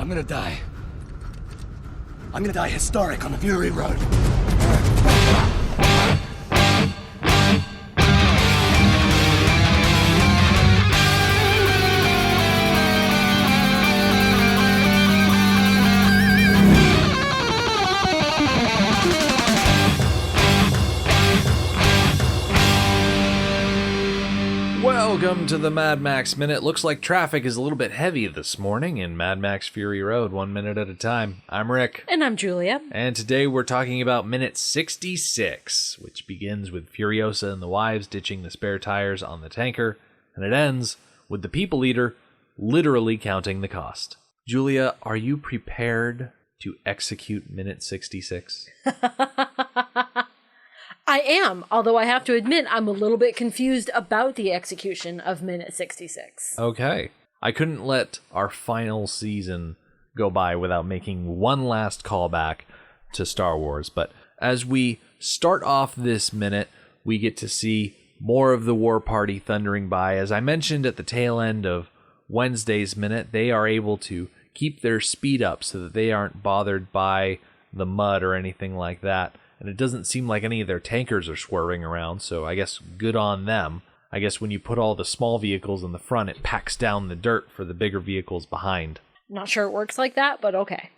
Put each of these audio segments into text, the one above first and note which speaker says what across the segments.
Speaker 1: I'm gonna die. I'm gonna die historic on the Fury Road.
Speaker 2: Welcome to the Mad Max Minute. Looks like traffic is a little bit heavy this morning in Mad Max Fury Road, 1 minute at a time. I'm Rick.
Speaker 3: And I'm Julia.
Speaker 2: And today we're talking about minute 66, which begins with Furiosa and the Wives ditching the spare tires on the tanker, and it ends with the people eater literally counting the cost. Julia, are you prepared to execute minute 66?
Speaker 3: I am, although I have to admit I'm a little bit confused about the execution of minute 66.
Speaker 2: Okay. I couldn't let our final season go by without making one last callback to Star Wars, but as we start off this minute, we get to see more of the war party thundering by. As I mentioned at the tail end of Wednesday's minute, they are able to keep their speed up so that they aren't bothered by the mud or anything like that. And it doesn't seem like any of their tankers are swerving around, so I guess good on them. I guess when you put all the small vehicles in the front, it packs down the dirt for the bigger vehicles behind.
Speaker 3: Not sure it works like that, but okay.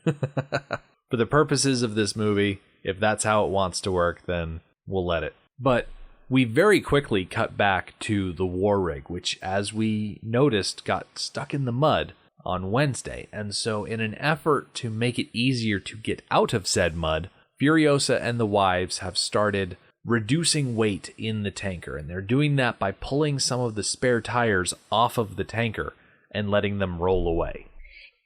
Speaker 2: For the purposes of this movie, if that's how it wants to work, then we'll let it. But we very quickly cut back to the war rig, which, as we noticed, got stuck in the mud on Wednesday. And so in an effort to make it easier to get out of said mud, Furiosa and the Wives have started reducing weight in the tanker, and they're doing that by pulling some of the spare tires off of the tanker and letting them roll away.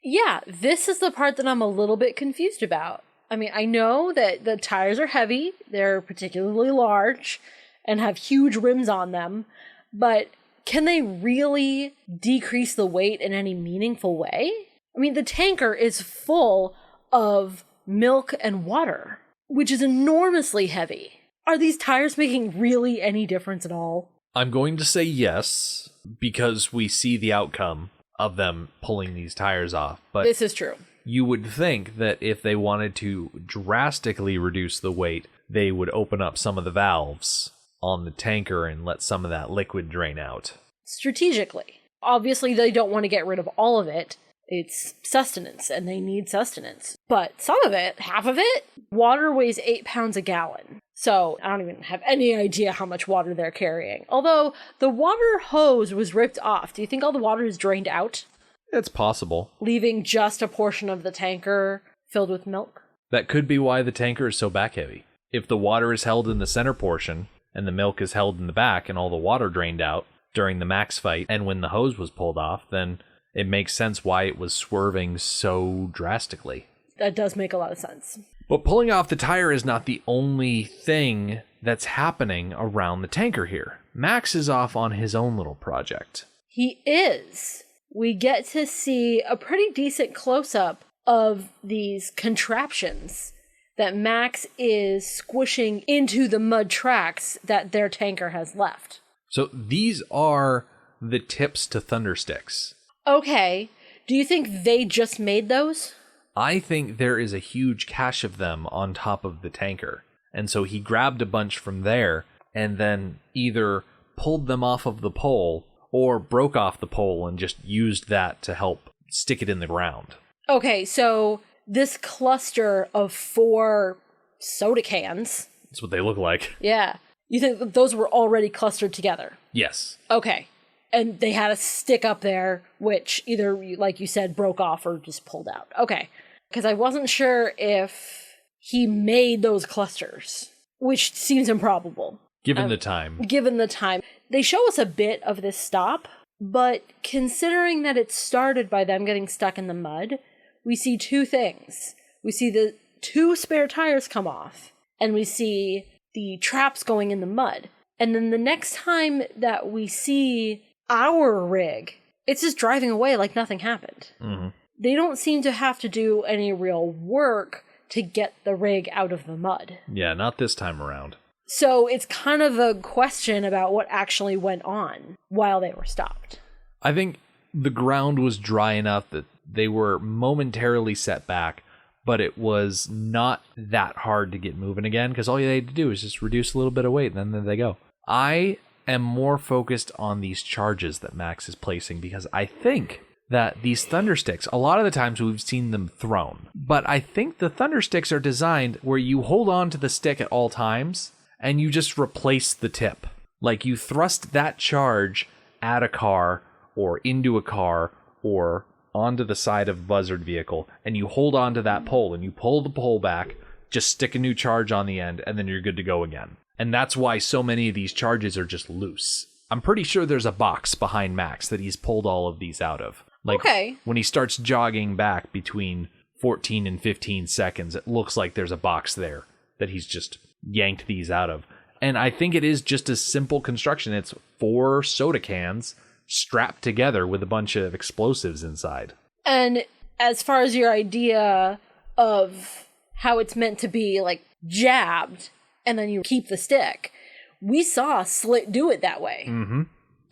Speaker 3: Yeah, this is the part that I'm a little bit confused about. I mean, I know that the tires are heavy, they're particularly large, and have huge rims on them, but can they really decrease the weight in any meaningful way? I mean, the tanker is full of milk and water, which is enormously heavy. Are these tires making really any difference at all?
Speaker 2: I'm going to say yes, because we see the outcome of them pulling these tires off. But
Speaker 3: this is true.
Speaker 2: You would think that if they wanted to drastically reduce the weight, they would open up some of the valves on the tanker and let some of that liquid drain out.
Speaker 3: Strategically. Obviously, they don't want to get rid of all of it. It's sustenance, and they need sustenance. But some of it, half of it, water weighs 8 pounds a gallon. So I don't even have any idea how much water they're carrying. Although the water hose was ripped off. Do you think all the water is drained out?
Speaker 2: It's possible.
Speaker 3: Leaving just a portion of the tanker filled with milk?
Speaker 2: That could be why the tanker is so back heavy. If the water is held in the center portion, and the milk is held in the back, and all the water drained out during the Max fight, and when the hose was pulled off, then it makes sense why it was swerving so drastically.
Speaker 3: That does make a lot of sense.
Speaker 2: But pulling off the tire is not the only thing that's happening around the tanker here. Max is off on his own little project.
Speaker 3: He is. We get to see a pretty decent close-up of these contraptions that Max is squishing into the mud tracks that their tanker has left.
Speaker 2: So these are the tips to Thundersticks.
Speaker 3: Okay. Do you think they just made those?
Speaker 2: I think there is a huge cache of them on top of the tanker. And so he grabbed a bunch from there and then either pulled them off of the pole or broke off the pole and just used that to help stick it in the ground.
Speaker 3: Okay, so this cluster of 4 soda cans.
Speaker 2: That's what they look like.
Speaker 3: Yeah. You think that those were already clustered together?
Speaker 2: Yes.
Speaker 3: Okay. And they had a stick up there, which either, like you said, broke off or just pulled out. Okay. Because I wasn't sure if he made those clusters, which seems improbable.
Speaker 2: Given the time.
Speaker 3: Given the time. They show us a bit of this stop, but considering that it started by them getting stuck in the mud, we see 2 things. We see the 2 spare tires come off, and we see the traps going in the mud. And then the next time that we see our rig, it's just driving away like nothing happened.
Speaker 2: Mm-hmm.
Speaker 3: They don't seem to have to do any real work to get the rig out of the mud.
Speaker 2: Yeah, not this time around.
Speaker 3: So it's kind of a question about what actually went on while they were stopped.
Speaker 2: I think the ground was dry enough that they were momentarily set back, but it was not that hard to get moving again because all they had to do is just reduce a little bit of weight and then there they go. I am more focused on these charges that Max is placing because I think that these thundersticks, a lot of the times we've seen them thrown, but I think the thundersticks are designed where you hold on to the stick at all times and you just replace the tip. Like you thrust that charge at a car or into a car or onto the side of a buzzard vehicle and you hold on to that pole and you pull the pole back, just stick a new charge on the end and then you're good to go again. And that's why so many of these charges are just loose. I'm pretty sure there's a box behind Max that he's pulled all of these out of. Like
Speaker 3: okay.
Speaker 2: When he starts jogging back between 14 and 15 seconds, it looks like there's a box there that he's just yanked these out of. And I think it is just a simple construction. It's 4 soda cans strapped together with a bunch of explosives inside.
Speaker 3: And as far as your idea of how it's meant to be like jabbed and then you keep the stick, we saw Slit do it that way.
Speaker 2: Mm-hmm.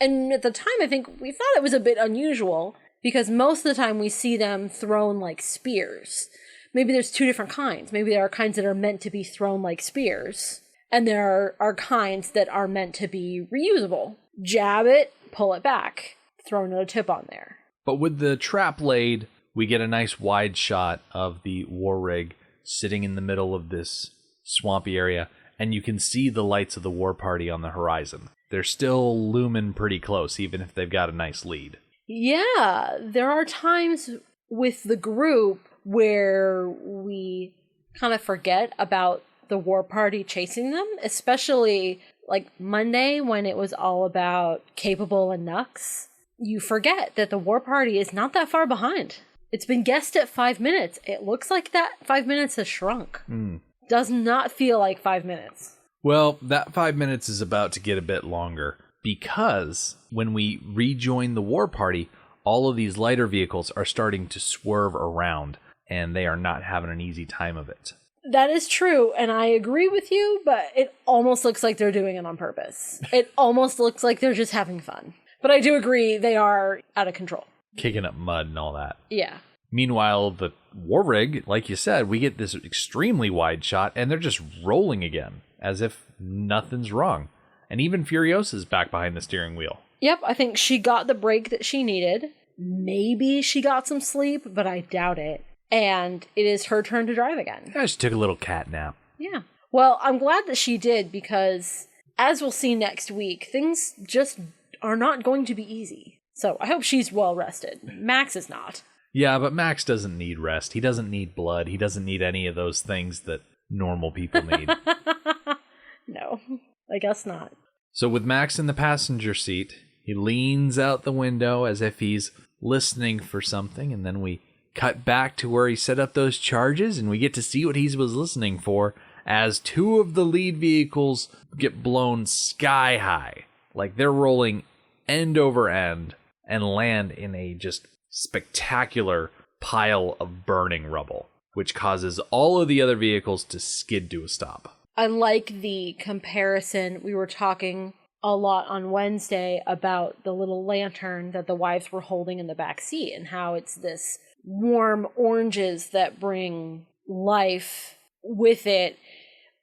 Speaker 3: And at the time, I think we thought it was a bit unusual because most of the time we see them thrown like spears. Maybe there's 2 different kinds. Maybe there are kinds that are meant to be thrown like spears. And there are kinds that are meant to be reusable. Jab it, pull it back, throw another tip on there.
Speaker 2: But with the trap laid, we get a nice wide shot of the war rig sitting in the middle of this swampy area, and you can see the lights of the war party on the horizon. They're still looming pretty close, even if they've got a nice lead.
Speaker 3: Yeah, there are times with the group where we kind of forget about the war party chasing them, especially like Monday when it was all about Capable and Nux. You forget that the war party is not that far behind. It's been guessed at 5 minutes. It looks like that 5 minutes has shrunk. Does not feel like 5 minutes.
Speaker 2: Well, that 5 minutes is about to get a bit longer because when we rejoin the war party, all of these lighter vehicles are starting to swerve around and they are not having an easy time of it.
Speaker 3: That is true, and I agree with you, but it almost looks like they're doing it on purpose. It almost looks like they're just having fun. But I do agree they are out of control.
Speaker 2: Kicking up mud and all that.
Speaker 3: Yeah.
Speaker 2: Meanwhile, the war rig, like you said, we get this extremely wide shot, and they're just rolling again, as if nothing's wrong. And even Furiosa's back behind the steering wheel.
Speaker 3: Yep, I think she got the break that she needed. Maybe she got some sleep, but I doubt it. And it is her turn to drive again.
Speaker 2: Yeah, she took a little cat nap.
Speaker 3: Yeah. Well, I'm glad that she did because, as we'll see next week, things just are not going to be easy. So I hope she's well rested. Max is not.
Speaker 2: Yeah, but Max doesn't need rest. He doesn't need blood. He doesn't need any of those things that normal people need.
Speaker 3: No, I guess not.
Speaker 2: So with Max in the passenger seat, he leans out the window as if he's listening for something, and then we cut back to where he set up those charges, and we get to see what he was listening for as 2 of the lead vehicles get blown sky high. Like they're rolling end over end and land in a just spectacular pile of burning rubble, which causes all of the other vehicles to skid to a stop.
Speaker 3: I like the comparison. We were talking a lot on Wednesday about the little lantern that the wives were holding in the back seat and how it's this warm oranges that bring life with it,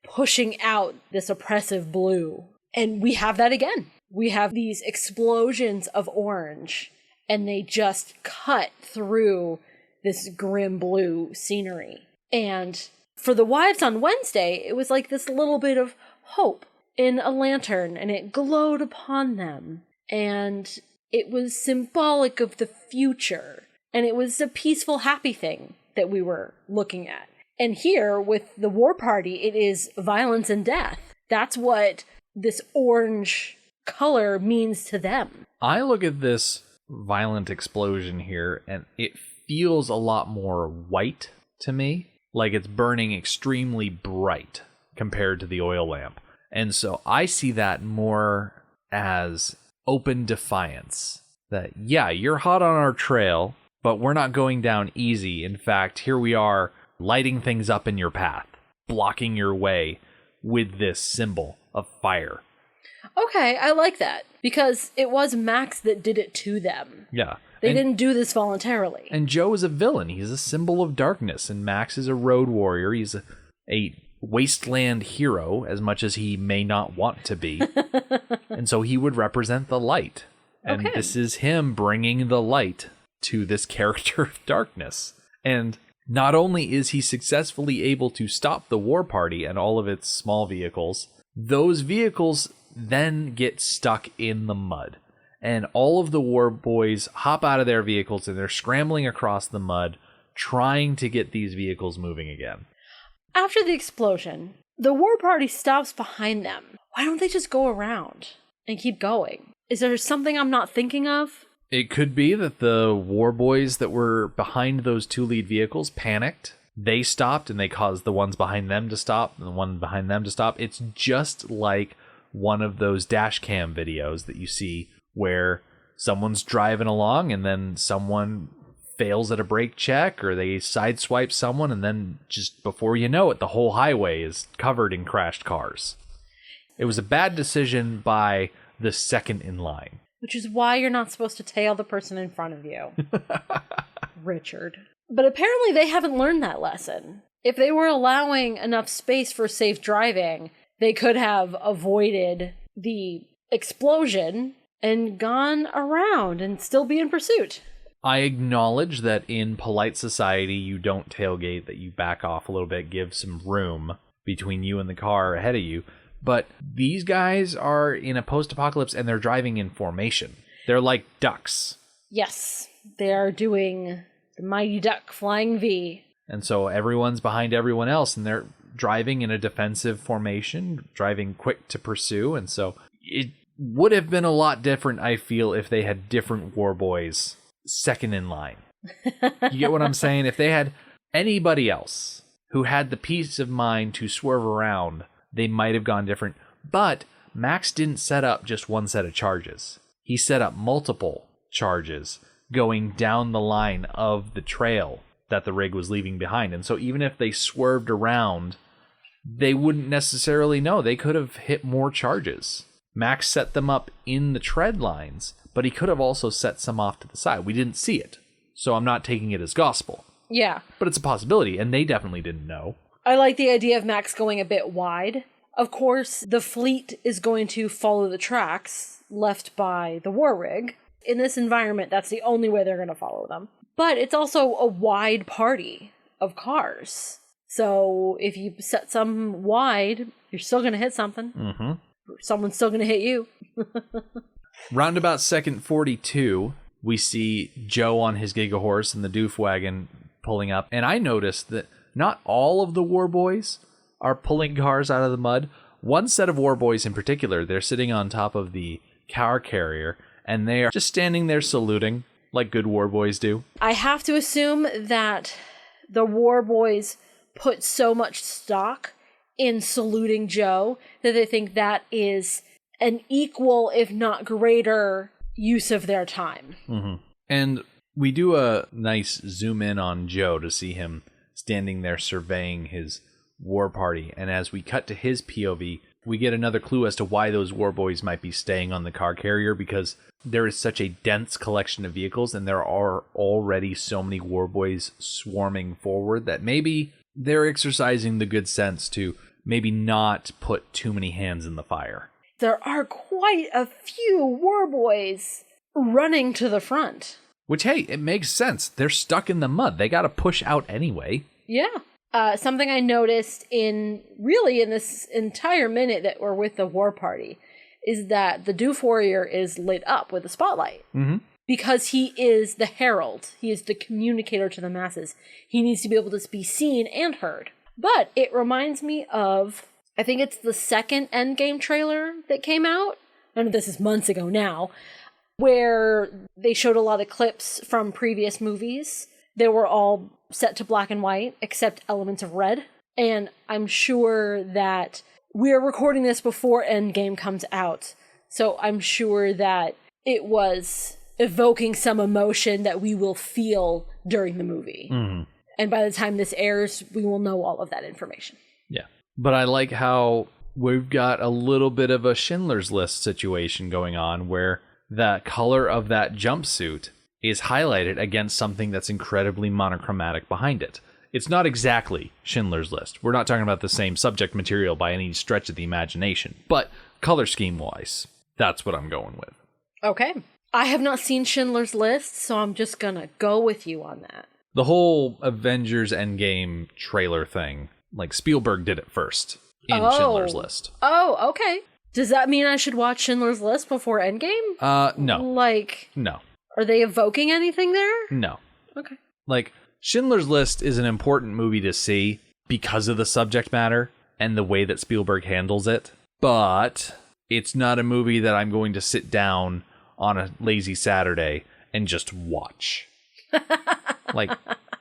Speaker 3: pushing out this oppressive blue. And we have that again. We have these explosions of orange, and they just cut through this grim blue scenery. And for the wives on Wednesday, it was like this little bit of hope in a lantern, and it glowed upon them. And it was symbolic of the future. And it was a peaceful, happy thing that we were looking at. And here, with the war party, it is violence and death. That's what this orange color means to them.
Speaker 2: I look at this violent explosion here, and it feels a lot more white to me. Like it's burning extremely bright compared to the oil lamp. And so I see that more as open defiance. That, yeah, you're hot on our trail, but we're not going down easy. In fact, here we are lighting things up in your path, blocking your way with this symbol of fire.
Speaker 3: Okay, I like that, because it was Max that did it to them.
Speaker 2: Yeah.
Speaker 3: They didn't do this voluntarily.
Speaker 2: And Joe is a villain. He's a symbol of darkness. And Max is a road warrior. He's a wasteland hero, as much as he may not want to be. And so he would represent the light. And this is him bringing the light to this character of darkness. And not only is he successfully able to stop the war party and all of its small vehicles, those vehicles then get stuck in the mud. And all of the war boys hop out of their vehicles and they're scrambling across the mud, trying to get these vehicles moving again.
Speaker 3: After the explosion, the war party stops behind them. Why don't they just go around and keep going? Is there something I'm not thinking of?
Speaker 2: It could be that the war boys that were behind those 2 lead vehicles panicked. They stopped and they caused the ones behind them to stop and the one behind them to stop. It's just like one of those dash cam videos that you see where someone's driving along and then someone fails at a brake check or they sideswipe someone, and then just before you know it, the whole highway is covered in crashed cars. It was a bad decision by the second in line.
Speaker 3: Which is why you're not supposed to tail the person in front of you. Richard. But apparently they haven't learned that lesson. If they were allowing enough space for safe driving, they could have avoided the explosion and gone around and still be in pursuit.
Speaker 2: I acknowledge that in polite society, you don't tailgate, that you back off a little bit, give some room between you and the car ahead of you. But these guys are in a post-apocalypse and they're driving in formation. They're like ducks.
Speaker 3: Yes, they are doing the Mighty Duck Flying V.
Speaker 2: And so everyone's behind everyone else and they're driving in a defensive formation, driving quick to pursue. And so it would have been a lot different, I feel, if they had different war boys second in line. You get what I'm saying? If they had anybody else who had the peace of mind to swerve around, they might have gone different. But Max didn't set up just one set of charges. He set up multiple charges going down the line of the trail that the rig was leaving behind. And so even if they swerved around, they wouldn't necessarily know. They could have hit more charges. Max set them up in the tread lines, but he could have also set some off to the side. We didn't see it, so I'm not taking it as gospel.
Speaker 3: Yeah.
Speaker 2: But it's a possibility, and they definitely didn't know.
Speaker 3: I like the idea of Max going a bit wide. Of course, the fleet is going to follow the tracks left by the war rig. In this environment, that's the only way they're going to follow them. But it's also a wide party of cars. So if you set some wide, you're still going to hit something.
Speaker 2: Mm-hmm.
Speaker 3: Someone's still going to hit you.
Speaker 2: Roundabout second 42, we see Joe on his Giga Horse and the doof wagon pulling up. And I noticed that not all of the war boys are pulling cars out of the mud. One set of war boys in particular, they're sitting on top of the car carrier, and they are just standing there saluting like good war boys do.
Speaker 3: I have to assume that the war boys put so much stock in saluting Joe that they think that is an equal, if not greater, use of their time.
Speaker 2: Mm-hmm. And we do a nice zoom in on Joe to see him standing there surveying his war party. And as we cut to his POV, we get another clue as to why those war boys might be staying on the car carrier, because there is such a dense collection of vehicles and there are already so many war boys swarming forward that maybe they're exercising the good sense to maybe not put too many hands in the fire.
Speaker 3: There are quite a few war boys running to the front.
Speaker 2: Which, hey, it makes sense. They're stuck in the mud. They got to push out anyway.
Speaker 3: Yeah. Something I noticed in this entire minute that we're with the war party is that the Doof Warrior is lit up with a spotlight.
Speaker 2: Mm-hmm.
Speaker 3: Because he is the herald. He is the communicator to the masses. He needs to be able to be seen and heard. But it reminds me of, I think it's the second Endgame trailer that came out. I know this is months ago now, where they showed a lot of clips from previous movies. They were all set to black and white, except elements of red. And I'm sure that we're recording this before Endgame comes out. So I'm sure that it was evoking some emotion that we will feel during the movie. Mm-hmm. And by the time this airs, we will know all of that information.
Speaker 2: Yeah. But I like how we've got a little bit of a Schindler's List situation going on where the color of that jumpsuit is highlighted against something that's incredibly monochromatic behind it. It's not exactly Schindler's List. We're not talking about the same subject material by any stretch of the imagination, but color scheme-wise, that's what I'm going with.
Speaker 3: Okay. I have not seen Schindler's List, so I'm just gonna go with you on that.
Speaker 2: The whole Avengers Endgame trailer thing, like Spielberg did it first in Schindler's List.
Speaker 3: Oh, okay. Does that mean I should watch Schindler's List before Endgame?
Speaker 2: No.
Speaker 3: Like,
Speaker 2: No.
Speaker 3: Are they evoking anything there?
Speaker 2: No.
Speaker 3: Okay.
Speaker 2: Like, Schindler's List is an important movie to see because of the subject matter and the way that Spielberg handles it, but it's not a movie that I'm going to sit down on a lazy Saturday and just watch. Like,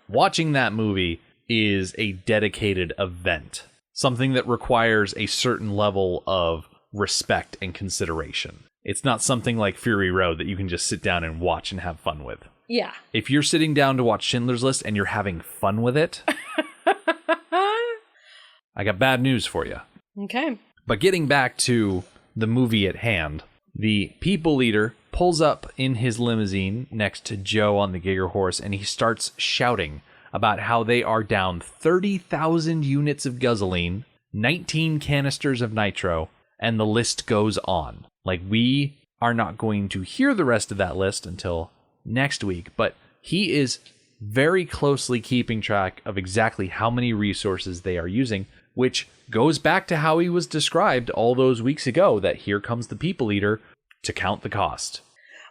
Speaker 2: watching that movie is a dedicated event, something that requires a certain level of respect and consideration. It's not something like Fury Road that you can just sit down and watch and have fun with.
Speaker 3: Yeah.
Speaker 2: If you're sitting down to watch Schindler's List and you're having fun with it, I got bad news for you.
Speaker 3: Okay.
Speaker 2: But getting back to the movie at hand, the people leader pulls up in his limousine next to Joe on the Giger horse, and he starts shouting about how they are down 30,000 units of gasoline, 19 canisters of nitro, and the list goes on. Like, we are not going to hear the rest of that list until next week, but he is very closely keeping track of exactly how many resources they are using, which goes back to how he was described all those weeks ago, that here comes the people leader to count the cost.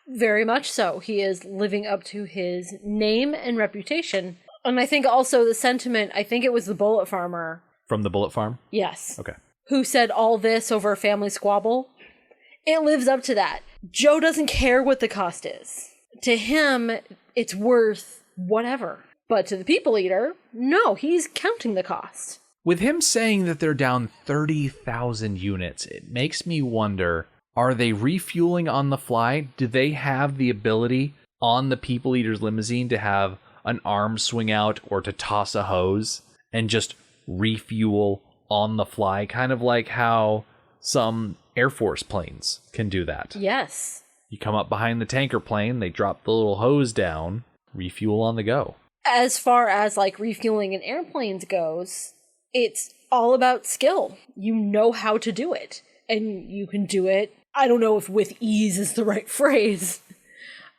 Speaker 3: Very much so. He is living up to his name and reputation. And I think also the sentiment, I think it was the Bullet Farmer.
Speaker 2: From the Bullet Farm?
Speaker 3: Yes.
Speaker 2: Okay.
Speaker 3: Who said all this over a family squabble. It lives up to that. Joe doesn't care what the cost is. To him, it's worth whatever. But to the people leader, no, he's counting the cost.
Speaker 2: With him saying that they're down 30,000 units, it makes me wonder, are they refueling on the fly? Do they have the ability on the people leader's limousine to have an arm swing out or to toss a hose and just refuel on the fly? Kind of like how some Air Force planes can do that.
Speaker 3: Yes.
Speaker 2: You come up behind the tanker plane, they drop the little hose down, refuel on the go.
Speaker 3: As far as like refueling in airplanes goes, it's all about skill. You know how to do it. And you can do it, I don't know if with ease is the right phrase,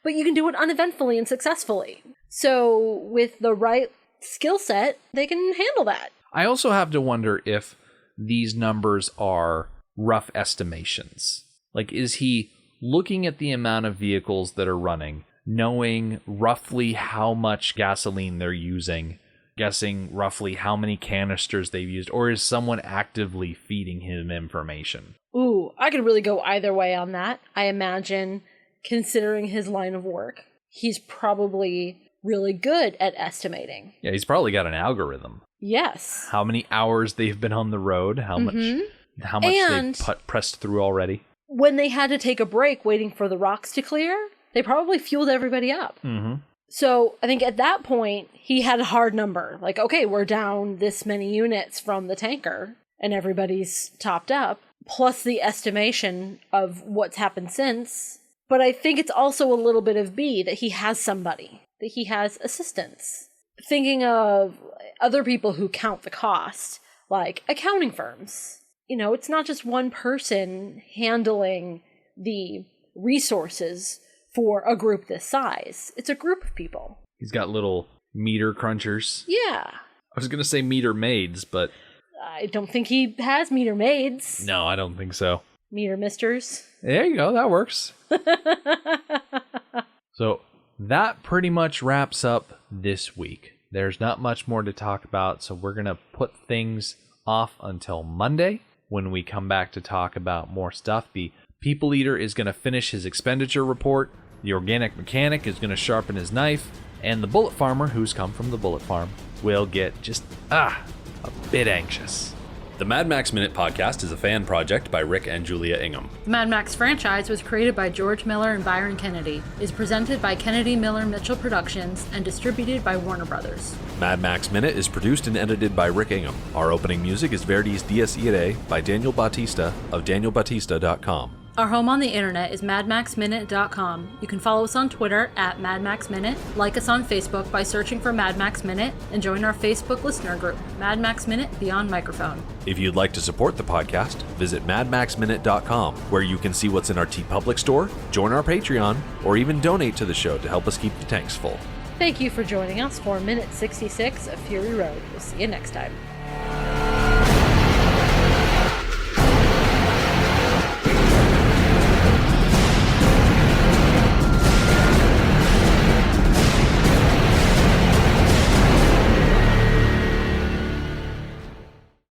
Speaker 3: but you can do it uneventfully and successfully. So with the right skill set, they can handle that.
Speaker 2: I also have to wonder if these numbers are rough estimations. Like, is he looking at the amount of vehicles that are running, knowing roughly how much gasoline they're using, guessing roughly how many canisters they've used, or is someone actively feeding him information?
Speaker 3: Ooh, I could really go either way on that. I imagine, considering his line of work, he's probably really good at estimating.
Speaker 2: Yeah, he's probably got an algorithm.
Speaker 3: Yes.
Speaker 2: How many hours they've been on the road, how much they've pressed through already.
Speaker 3: When they had to take a break waiting for the rocks to clear, they probably fueled everybody up.
Speaker 2: Mm-hmm.
Speaker 3: So I think at that point, he had a hard number. Like, okay, we're down this many units from the tanker, and everybody's topped up, plus the estimation of what's happened since. But I think it's also a little bit of B, that he has somebody, that he has assistants. Thinking of other people who count the cost, like accounting firms. You know, it's not just one person handling the resources for a group this size. It's a group of people.
Speaker 2: He's got little meter crunchers.
Speaker 3: Yeah.
Speaker 2: I was going to say meter maids, but
Speaker 3: I don't think he has meter maids.
Speaker 2: no, I don't think so.
Speaker 3: Meter misters.
Speaker 2: There you go. That works. So that pretty much wraps up this week. There's not much more to talk about, so we're going to put things off until Monday when we come back to talk about more stuff. The people leader is going to finish his expenditure report. The organic mechanic is going to sharpen his knife. And the bullet farmer, who's come from the bullet farm, will get just, a bit anxious.
Speaker 4: The Mad Max Minute podcast is a fan project by Rick and Julia Ingham.
Speaker 5: The Mad Max franchise was created by George Miller and Byron Kennedy, is presented by Kennedy Miller Mitchell Productions, and distributed by Warner Brothers.
Speaker 4: Mad Max Minute is produced and edited by Rick Ingham. Our opening music is Verdi's Dies Irae by Daniel Bautista of danielbautista.com.
Speaker 5: Our home on the internet is madmaxminute.com. You can follow us on Twitter at madmaxminute, like us on Facebook by searching for Mad Max Minute, and join our Facebook listener group, Mad Max Minute Beyond Microphone.
Speaker 2: If you'd like to support the podcast, visit madmaxminute.com, where you can see what's in our TeePublic store, join our Patreon, or even donate to the show to help us keep the tanks full.
Speaker 3: Thank you for joining us for minute 66 of Fury Road. We'll see you next time.